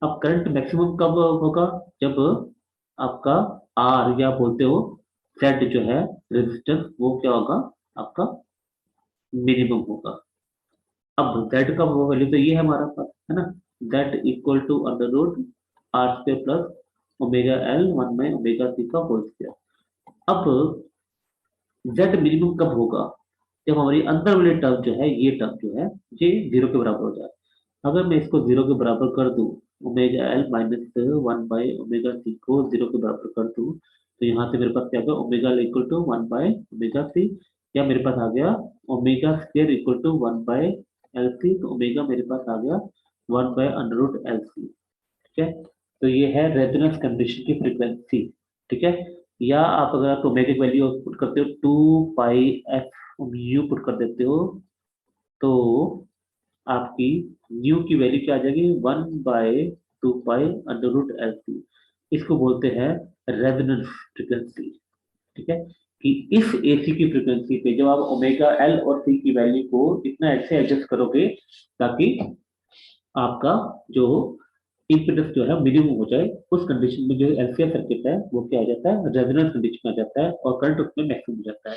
अब करंट मैक्सिमम कब होगा, जब आपका आर या बोलते हो जेड जो है रेजिस्टेंस, वो क्या होगा आपका मिनिमम होगा। अब जेड का वो वैल्यू तो ये है हमारा पास, है ना, Z equal to under root R square plus omega L 1 by omega C का होल स्क्वायर। अब जेड मिनिमम कब होगा, जब हमारी अंदर वाली टर्म जो है, ये टर्म जो है ये जीरो के बराबर हो जाए। अगर मैं इसको जीरो के बराबर कर दूं, omega L minus 1 by omega C को जीरो के बराबर कर दूं, तो यहाँ से मेरे पास क्या होगा, omega L equal to 1 by omega C, या मेरे पास आ गया omega square equal to 1 by L C, तो ओमेगा मेरे पास आ गया 1 by under root L C, ठीक है। तो ये है रेजोनेंस कंडीशन की फ्रीक्वेंसी, ठीक है। या आप अगर आप ओमेगा की वैल्यू पुट करते हो 2 पाई एफ यू पुट कर देते हो, तो आपकी न्यू की वैल्यू क्या आ जाएगी, 1/2 pi under root L C. इसको बोलते हैं रेजोनेंस फ्रीक्वेंसी, ठीक है। कि इस एसी की फ्रीक्वेंसी पे जब आप ओमेगा एल और सी की वैल्यू को इतना ऐसे एडजस्ट करोगे ताकि आपका जो इम्पीडेंस जो है मिनिमम हो जाए, उस कंडीशन में जो एलसीआर सर्किट है वो क्या आ जाता है, रेजोनेंस कंडीशन में आ जाता है, और करंट उसमें मैक्सिमम हो जाता है।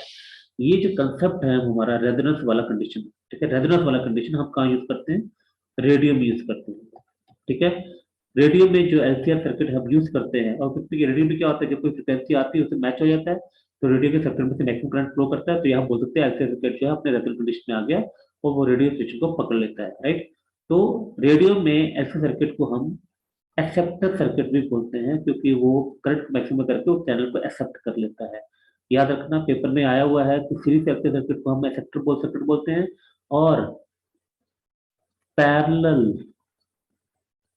ये जो कंसेप्ट है हमारा रेजोनेंस वाला कंडीशन, ठीक है। रेजोनेंस वाला कंडीशन हम कहाँ यूज करते हैं, रेडियो में यूज करते हैं, ठीक है। रेडियो में जो एलसीआर सर्किट हम यूज करते हैं, और क्योंकि रेडियो में क्या होता है, जब कोई फ्रिक्वेंसी आती है उससे मैच हो जाता है, तो रेडियो के सर्किट में से मैक्सिमम करंट फ्लो करता है, तो यहाँ बोल सकते हैं एलसीआर सर्किट जो है अपने रेजोनेंस कंडीशन में आ गया, और वो रेडियो स्टेशन को पकड़ लेता है, राइट। तो रेडियो में ऐसे सर्किट को हम एक्सेप्टर सर्किट भी बोलते हैं, क्योंकि वो करंट मैक्सिमम करके उस चैनल को एक्सेप्ट कर लेता है। याद रखना पेपर में आया हुआ है कि सीरीज एक्टिव सर्किट को हम एक्सेप्टर सर्किट बोलते हैं, और पैरेलल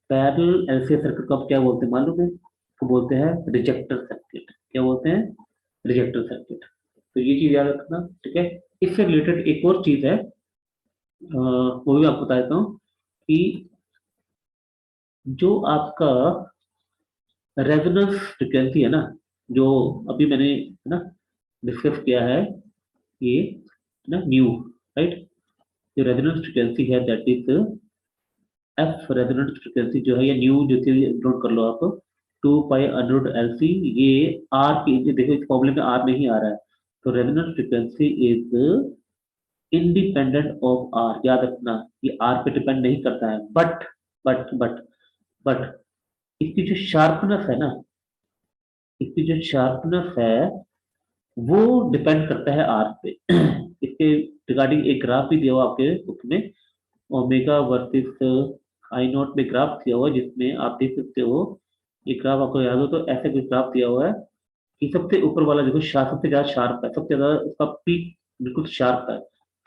पैरेलल एलसीए सर्किट को आप क्या बोलते हैं मालूम है, उसको बोलते हैं रिजेक्टर सर्किट। क्या बोलते हैं, रिजेक्टर सर्किट। तो ये चीज याद रखना, ठीक है। इससे रिलेटेड एक और चीज है, वो भी आपको बता देता हूँ कि जो आपका रेजोनेंस फ्रिक्वेंसी है ना, जो अभी मैंने है ना डिस्कस किया है, ये है ना न्यू, राइट। जो रेजोनेंस फ्रिक्वेंसी है that is F resonance frequency जो है, या न्यू जो नोट कर लो आप, 2 pi under root L C. ये आर की, देखो इस फॉर्मूले में आर नहीं आ रहा है, तो resonance frequency is independent of R, याद रखना ये आर पे डिपेंड नहीं करता है, बट इसकी जो शार्पनेस है ना, इसकी जो शार्पनेस है वो डिपेंड करता है आर पे। इसके रिगार्डिंग एक ग्राफ भी दिया हुआ आपके बुक में, ओमेगा वर्सेस आई नॉट में ग्राफ दिया हुआ है, जिसमें आप देख सकते हो, ये ग्राफ आपको याद हो तो ऐसे कुछ ग्राफ दिया हुआ है कि सबसे ऊपर वाला देखो सबसे ज्यादा शार्प है, सबसे ज्यादा उसका पीक बिल्कुल शार्प है,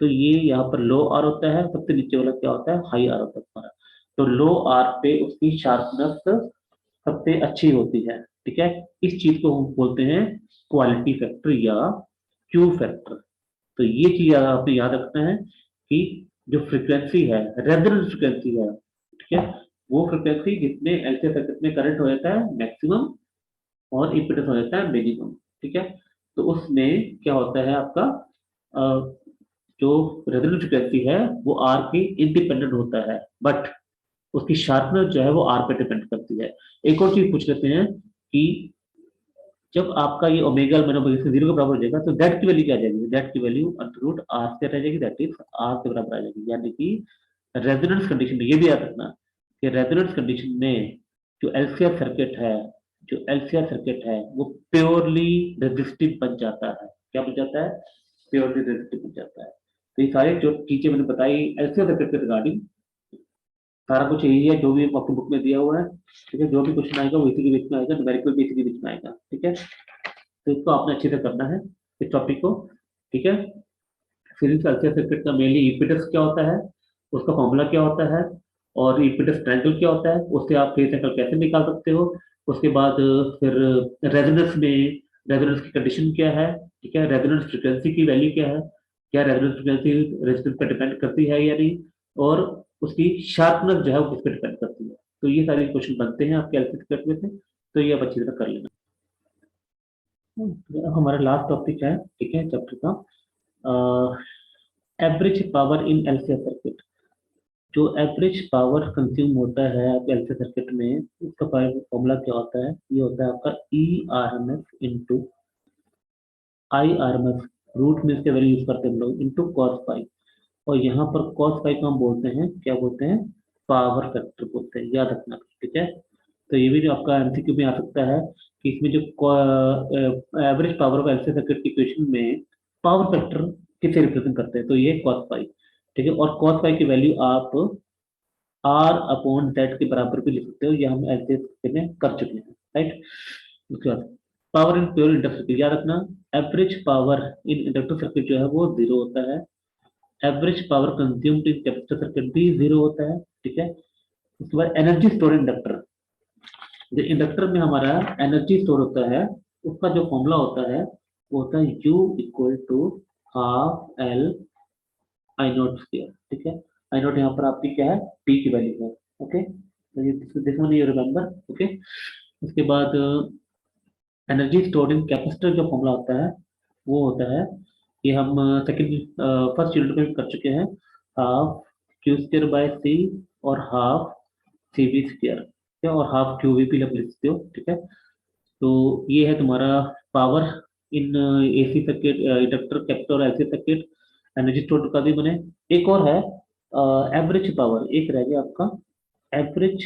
तो ये यहाँ पर लो आर होता है, सबसे नीचे वाला क्या होता है, हाई आर होता है हमारा। तो लो आर पे उसकी शार्पनेस सबसे अच्छी होती है, ठीक है। इस चीज को हम बोलते हैं क्वालिटी फैक्टर या क्यू फैक्टर। तो ये चीज आपने याद रखना है कि जो फ्रिक्वेंसी है, रेजोनेंस फ्रिक्वेंसी है, ठीक है, वो फ्रिक्वेंसी जिसमें एलसीएस सर्किट में करंट हो जाता है मैक्सिमम और इम्पीडेंस हो जाता है मिनिमम, ठीक है। तो उसमें क्या होता है आपका अ, जो रेजोनेंस फ्रिक्वेंसी है वो आर के इंडिपेंडेंट होता है, बट उसकी शार्पनेस जो है वो आर पे डिपेंड करती है। एक और चीज पूछ लेते हैं कि जब आपका ये ओमेगा माइनस से जीरो के बराबर हो जाएगा तो दैट की वैल्यू क्या आ जाएगी, दैट की वैल्यू अंडर रूट आर से रह जाएगी, दैट इज आर के बराबर आ जाएगी। यानी कि रेजोनेंस कंडीशन में ये भी याद रखना कि रेजोनेंस कंडीशन में जो एलसीआर सर्किट है, जो एलसीआर सर्किट है वो प्योरली रेजिस्टिव बन जाता है। क्या बन जाता है, प्योरली रेजिस्टिव बन जाता है। तो ये सारी जो चीजें मैंने बताई एलसीआर सर्किट के रिगार्डिंग, सारा कुछ यही है जो भी आपको बुक में दिया हुआ है, ठीक है। जो भी क्वेश्चन आएगा वो इसी के बीच में आएगा, न्यूमेरिकल भी इसी के बीच में आएगा, ठीक है। तो इसको आपने अच्छे से करना है इस टॉपिक को, ठीक है। सीरीज कल्चर सर्किट का मेनली इम्पीडेंस क्या होता है, उसका फॉर्मूला क्या होता है, और इम्पीडेंस ट्रायंगल क्या होता है, उससे आप फेज एंगल कैसे निकाल सकते हो। उसके बाद फिर रेजोनेंस में रेजोनेंस की कंडीशन क्या है, ठीक है, रेजोनेंस फ्रीक्वेंसी की वैल्यू क्या है, क्या रेजोनेंस फ्रीक्वेंसी रेजिस्टेंस पर डिपेंड करती है या नहीं, और उसकी शार्पनेस जो है वो किस पर डिपेंड करती है। तो ये सारे क्वेश्चन बनते हैं आपके एलसी सर्किट में से, तो ये आप अच्छी तरह कर लेना। हमारा लास्ट टॉपिक है, ठीक है, चैप्टर का average power in LCR circuit. जो एवरेज पावर कंज्यूम होता है आपके एलसी सर्किट में, उसका फॉर्मूला क्या होता है, ये होता है आपका E R M S into I R M S, root में इसके वैल्यू यूज करते हैं हम लोग, इंटू कॉस फाइव। और यहाँ पर कॉस फाइव को हम बोलते हैं, क्या बोलते हैं, पावर फैक्टर बोलते हैं, याद रखना, ठीक है। तो ये भी जो आपका एमसीक्यू में आ सकता है कि इसमें जो average power of LC circuit की इक्वेशन में पावर फैक्टर किसे रिप्रेजेंट करते हैं, तो ये कॉस फाइव, ठीक है। और कॉस फाइव की वैल्यू आप आर अपॉन जेड के बराबर भी लिख सकते हो, ये हम एलसीएस में कर चुके हैं, राइट। उसके बाद power in pure inductor circuit, याद रखना average power in inductor circuit जो है वो जीरो होता है, average power consumed in capacitor circuit भी जीरो होता है, ठीक है। उसके बाद एनर्जी स्टोर इंडक्टर, जो इंडक्टर में हमारा एनर्जी स्टोर होता है उसका जो फॉर्मूला होता है वो होता है U equal to half L I nought square, ठीक है। आई नोट यहाँ पर आपकी क्या है, टी की वैल्यू है, okay. This one you remember, okay. उसके बाद एनर्जी स्टोर्ड इन कैपेसिटर जो फॉर्मूला होता है वो होता है, ये हम सेकंड फर्स्ट यूनिट में कर चुके हैं, हाफ क्यू स्क्वायर बाय सी और हाफ सी वी स्क्वायर, ठीक है, और हाफ क्यू वी भी लिख सकते हो, ठीक है। तो ये है तुम्हारा power in AC circuit, inductor, capacitor और एलसी सर्किट, एनर्जी स्टोर का भी बने। एक और है एवरेज पावर, एक रह गया आपका average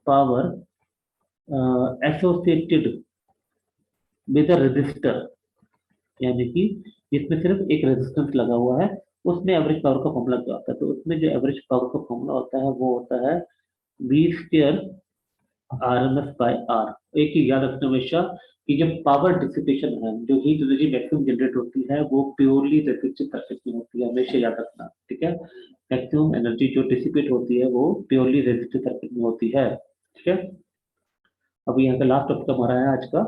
power associated with resistor, यानी कि जिसमें सिर्फ एक रेजिस्टेंस लगा हुआ है, उसमें एवरेज पावर का फॉर्मूला क्या होता है, तो उसमें जो एवरेज पावर का फॉर्मूला होता है वो होता है V square R M S by R. एक चीज याद रखना हमेशा कि जब पावर डिसिपेशन है, जो हीट एनर्जी मैक्सिमम जनरेट होती है वो प्योरली रेजिस्टिव सर्किट में होती है, हमेशा याद रखना, ठीक है। मैक्सिमम एनर्जी जो डिसिपेट होती है वो प्योरली रेजिस्टिव सर्किट में होती है, ठीक है। अब यहाँ का लास्ट टॉपिक हमारा है आज का,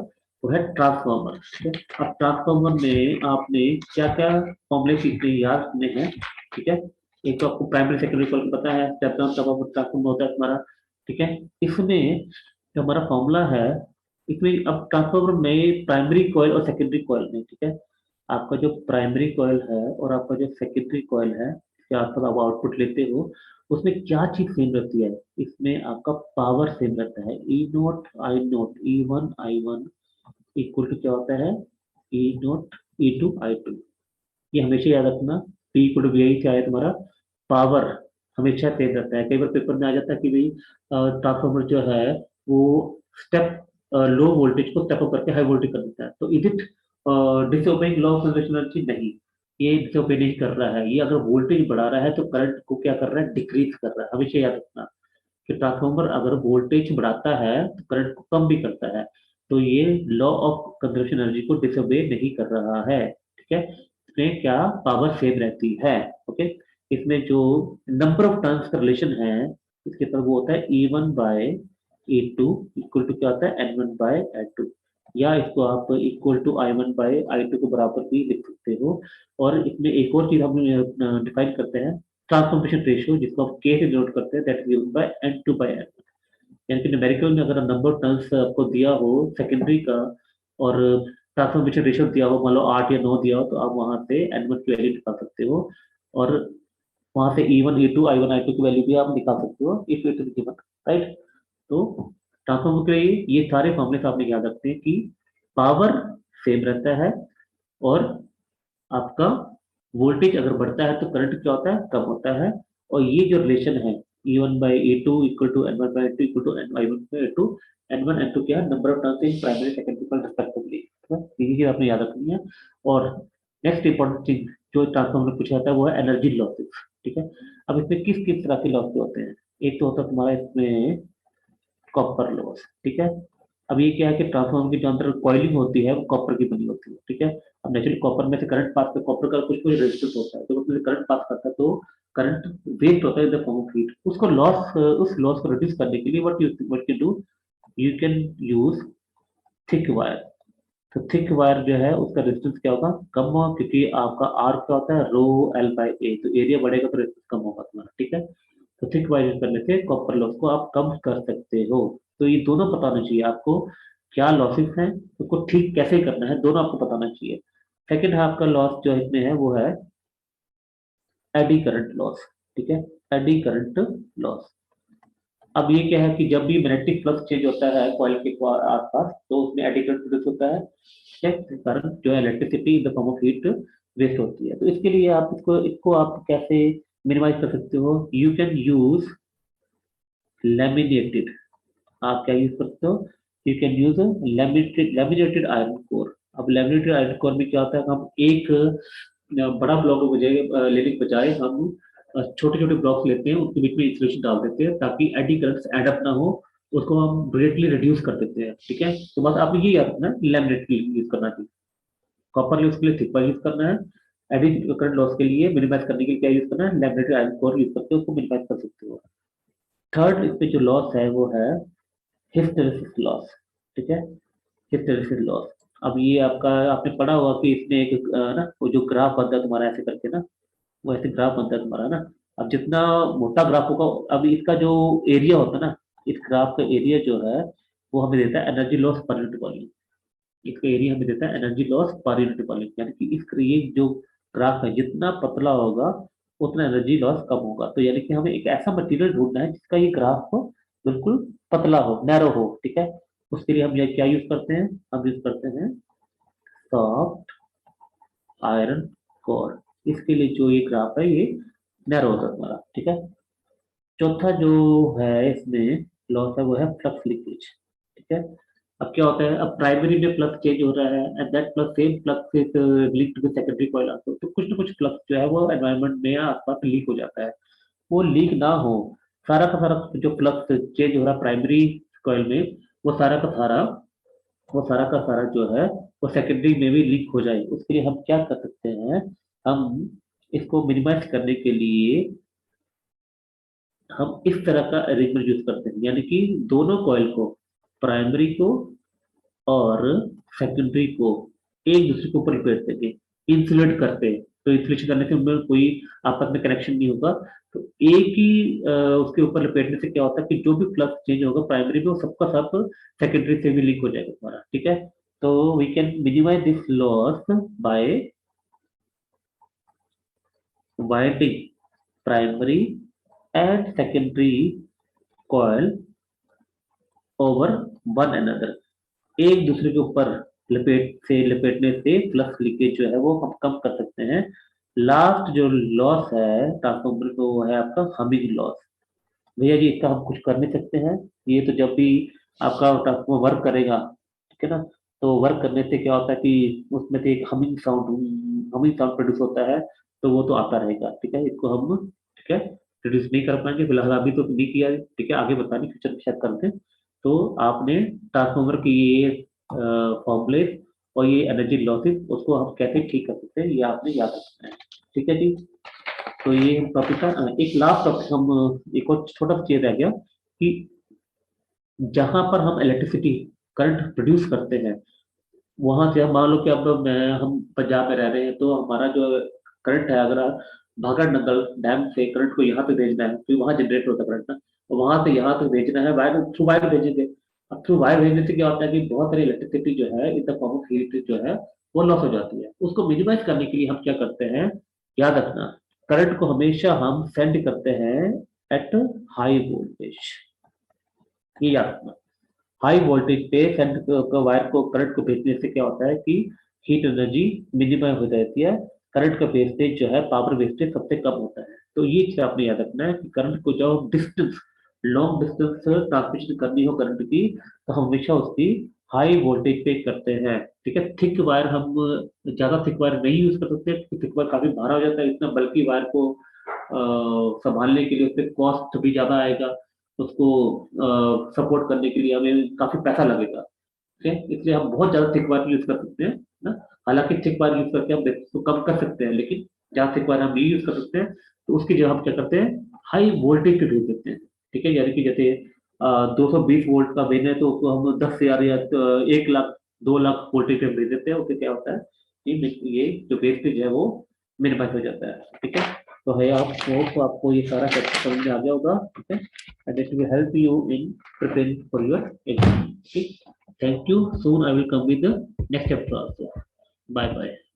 वो है ट्रांसफार्मर, ठीक है। अब ट्रांसफार्मर में आपने क्या क्या फॉर्मूले सीखने याद रखने हैं, ठीक है। एक तो आपको प्राइमरी सेकेंडरी कॉइल पता है, ट्रांसफार्मर होता है हमारा, ठीक है। इसमें जो हमारा फॉर्मूला है, इसमें अब ट्रांसफार्मर में प्राइमरी कॉइल और सेकेंडरी कॉइल में, ठीक है, आपका जो प्राइमरी कॉइल है और आपका जो सेकेंडरी कॉइल है, इसके आसपास आप आउटपुट लेते हो, उसमें क्या चीज सेम रहती है, इसमें आपका पावर सेम रहता है, E not I not, E one I one equal to क्या होता है, ई नोट E2 I2। ये हमेशा याद रखना, P इक्वल टू VI से आया तुम्हारा पावर हमेशा सेम रहता है। कई बार पेपर में आ जाता है कि भाई ट्रांसफार्मर जो है वो स्टेप लो वोल्टेज को स्टेप अप करके हाई वोल्टेज कर देता है, तो is it disobeying law of conservation energy? नहीं, ये डिसओबे नहीं कर रहा है। ये अगर वोल्टेज बढ़ा रहा है तो करंट को क्या कर रहा है, डिक्रीज कर रहा है। हमेशा याद रखना कि ट्रांसफार्मर अगर वोल्टेज बढ़ाता है तो करंट को कम भी करता है, तो ये लॉ ऑफ कंजर्वेशन एनर्जी को डिसोबे नहीं कर रहा है। ठीक है, इसमें क्या पावर सेम रहती है। ओके, इसमें जो नंबर ऑफ टर्न्स का रिलेशन है इसके पर वो होता है E1/E2 इक्वल टू क्या होता है N1/N2, या इसको आप इक्वल टू I1/I2 के बराबर भी लिख सकते हो। और इसमें एक और चीज हम डिफाइन करते हैं, ट्रांसफॉर्मेशन रेशियो, जिसको हम के से डिनोट करते हैं, that is given bye N2/N। यानी कि न्यूमेरिकल में अगर नंबर ऑफ टर्न्स आपको दिया हो सेकेंडरी का और ट्रांसफॉर्मेशन रेशियो दिया हो, मान लो 8 या 9 दिया हो, तो आप वहां से N1 की वैल्यू निकाल सकते हो, और वहां से E1 E2 I1 I2 की वैल्यू भी आप निकाल सकते हो if it is given, right. तो ट्रांसफॉर्मर के लिए ये सारे फॉर्मूले आपने याद रखते हैं कि पावर सेम रहता है, और आपका वोल्टेज अगर बढ़ता है तो करंट क्या होता है, कम होता है। और ये जो रिलेशन है E1/E2 equal to N1/N2 equal to I1/I2, N1 N2 क्या है, number of turns in primary secondary पर रिस्पेक्टिवली। ये चीज आपने याद रखनी है। और नेक्स्ट इंपॉर्टेंट चीज जो ट्रांसफॉर्मर में पूछा जाता है वो है एनर्जी लॉसेस। ठीक है, अब इसमें किस किस तरह के लॉस होते हैं। एक तो होता है तुम्हारा इसमें कॉपर लॉस। ठीक है, अब ये क्या है कि ट्रांसफार्मर की जो अंदर कॉइलिंग होती है वो कॉपर की बनी होती है। ठीक है, अब नेचुरली कॉपर में से करंट पास कर, कॉपर का कुछ कुछ रेजिस्टेंस होता है, तो उसमें से करंट पास करता है तो करंट वेस्ट होता है इन द फॉर्म ऑफ हीट। उसको लॉस, उस लॉस को रिड्यूस करने के लिए what you do, you can use thick wire. तो थिक वायर जो है उसका रेजिस्टेंस क्या होगा, कम होगा, क्योंकि आपका आर क्या होता है रो L/A, तो एरिया बढ़ेगा तो रेजिस्टेंस कम होगा तुम्हारा। ठीक है, तो थिक वायर यूज करने से कॉपर लॉस को आप कम कर सकते हो। तो ये दोनों पता होना चाहिए आपको, क्या लॉसेस हैं, उसको ठीक कैसे करना है, दोनों आपको पता होना चाहिए। सेकेंड हाफ का लॉस जो इसमें है वो है एडी करंट लॉस। ठीक है, एडी करंट लॉस। अब ये क्या है कि जब भी मैग्नेटिक फ्लक्स चेंज होता है कॉइल के आसपास तो उसमें एडी करंट प्रोड्यूस होता है, जिसके कारण जो है electricity in the form of heat waste होती है। तो इसके लिए आप इसको इसको आप कैसे मिनिमाइज कर सकते हो, यू कैन यूज लैमिनेटेड। आप क्या यूज करते हो, you can use laminated iron core. अब लैमिनेटेड आयरन कोर में क्या होता है, हम एक बड़ा ब्लॉक लेने के बजाय हम छोटे छोटे ब्लॉक्स लेते हैं, उसके बीच में इंसुलेशन डाल देते हैं ताकि एडी करंट्स एड अप ना हो, उसको हम ग्रेटली रिड्यूस कर देते हैं। ठीक है, तो बस आपने ये याद रखना है लैमिनेटेड यूज करना चाहिए, कॉपर लॉस के लिए थिक यूज करना है, एडी करंट लॉस के लिए मिनिमाइज करने के लिए क्या यूज करना है, लैमिनेटेड आयरन कोर यूज करके उसको मिनिमाइज कर सकते हो। थर्ड इस पे जो लॉस है वो है हिस्टेरेसिस लॉस। ठीक है, हिस्टेरेसिस लॉस। अब ये आपका आपने पढ़ा होगा कि इसमें एक ना वो जो ग्राफ बनता है तुम्हारा ऐसे करके ना, वो ऐसे ग्राफ बनता है तुम्हारा ना। अब जितना मोटा ग्राफ होगा, अब इसका जो एरिया होता है ना, इस ग्राफ का एरिया जो है वो हमें देता है energy loss per unit volume. इसका एरिया हमें देता है energy loss per unit volume, यानी कि इस ये जो ग्राफ है जितना पतला होगा उतना एनर्जी लॉस कम होगा। तो यानी कि हमें एक ऐसा मटेरियल ढूंढना है जिसका ये ग्राफ हो बिल्कुल पतला हो, नैरो हो। ठीक है, उसके लिए हम ये क्या यूज करते हैं, हम यूज करते हैं सॉफ्ट आयरन कोर। इसके लिए जो ये ग्राफ है ये नैरो होता है हमारा। ठीक है, चौथा जो है इसमें लॉस है वो है फ्लक्स लीकेज। ठीक है, अब क्या होता है, अब प्राइमरी में फ्लक्स चेंज हो रहा है and that flux same flux is linked with secondary coil also, तो कुछ ना कुछ फ्लक्स जो है वो एनवायरनमेंट में या आसपास लीक हो जाता है। वो लीक ना हो, सारा का सारा जो फ्लक्स चेंज हो रहा है प्राइमरी कॉइल में, वो सारा का सारा वो सारा का सारा जो है वो सेकेंडरी में भी लीक हो जाए, उसके लिए हम क्या कर सकते हैं, हम इसको मिनिमाइज करने के लिए हम इस तरह का अरेंजमेंट यूज करते हैं, यानी कि दोनों कॉइल को, प्राइमरी को और सेकेंडरी को एक दूसरे के ऊपर लपेट देंगे, इंसुलेट करते हैं। तो इंसुलेशन करने से उनमें कोई आपस में कनेक्शन नहीं होगा। तो एक ही उसके ऊपर लपेटने से क्या होता है कि जो भी फ्लक्स चेंज होगा प्राइमरी में वो सबका सब सेकेंडरी से भी लीक हो जाएगा तुम्हारा। ठीक है, तो we can minimise this loss by winding primary and secondary coil over one another, एक दूसरे के ऊपर लपेटने से फ्लक्स लीकेज जो है वो हम कम कर सकते हैं। लास्ट जो लॉस है ट्रांसफॉर्मर को वो है आपका हमिंग लॉस। भैया जी इसका हम कुछ कर नहीं सकते हैं। ये तो जब भी आपका ट्रांसफॉर्मर वर्क करेगा, ठीक है ना, तो वर्क करने से क्या होता है कि उसमें से एक हमिंग साउंड प्रोड्यूस होता है, तो वो तो आता रहेगा, ठीक है, इसको हम, ठीक है, प्रोड्यूस नहीं कर पाएंगे फिलहाल, अभी तो नहीं किया है, ठीक है, आगे बताने फ्यूचर में शायद करते हैं। तो आपने ट्रांसफॉर्मर की ये फॉर्मूले और ये एनर्जी लॉसेस उसको हम कैसे ठीक कर सकते हैं ये आपने याद रखना है, ठीक है जी। तो ये टॉपिक था। एक लास्ट टॉपिक हम एक और छोटा सा चीज रह गया कि जहां पर हम इलेक्ट्रिसिटी करंट प्रोड्यूस करते हैं, वहां से हम मान लो कि अब हम पंजाब में रह रहे हैं, तो हमारा जो करंट है, अगर भाखड़ नंगल डैम से करंट को यहाँ पे भेजना है तो वहां जनरेट होता है करंट ना, और वहां से यहाँ तक भेजना है वायर थ्रू वायर भेजेंगे। अब थ्रू वायर भेजने से क्या होता है कि बहुत सारी इलेक्ट्रिसिटी जो है इन द फॉर्म ऑफ हीट जो है वो लॉस हो जाती है। उसको मिनिमाइज करने के लिए हम क्या करते हैं, याद रखना, करंट को हमेशा हम सेंड करते हैं एट हाई वोल्टेज, ये याद रखना। हाई वोल्टेज पे सेंड वायर को करंट को भेजने से क्या होता है कि हीट एनर्जी मिनिमम हो जाती है, करंट का वेस्टेज जो है पावर वेस्टेज सबसे कम होता है। तो ये चीज आपने याद रखना है कि करंट को जो डिस्टेंस लॉन्ग डिस्टेंस ट्रांसमिशन करनी हो करंट की, तो हम हमेशा उसकी हाई वोल्टेज पे करते हैं, ठीक है। थिक वायर हम ज्यादा थिक वायर नहीं यूज कर सकते क्योंकि थिक वायर काफी भारा हो जाता है, इतना बल्कि वायर को संभालने के लिए उससे कॉस्ट भी ज्यादा आएगा, उसको सपोर्ट करने के लिए हमें काफी पैसा लगेगा, ठीक है, इसलिए हम बहुत ज्यादा थिक वायर यूज कर सकते हैं ना। हालांकि थिक वायर यूज करके हम रेजिस्टेंस को कम कर सकते हैं, लेकिन ज्यादा थिक वायर हम नहीं यूज कर सकते हैं, तो उसकी जगह हम क्या करते हैं, हाई वोल्टेज पे भेज देते हैं, ठीक है। यानी कि जैसे 220 वोल्ट का भेजना है तो उसको हम 10,000 या 1 लाख 2 लाख वोल्टेज पे भेज देते हैं, उससे क्या होता है कि ये जो वेस्टेज है वो मिनिमाइज हो जाता है, ठीक है। तो है आपको ये सारा चैप्टर समझ में आ गया होगा, ठीक है, and it will help you in preparing for your exam. Okay. Thank you. Soon I will come with the next chapter also. Bye bye.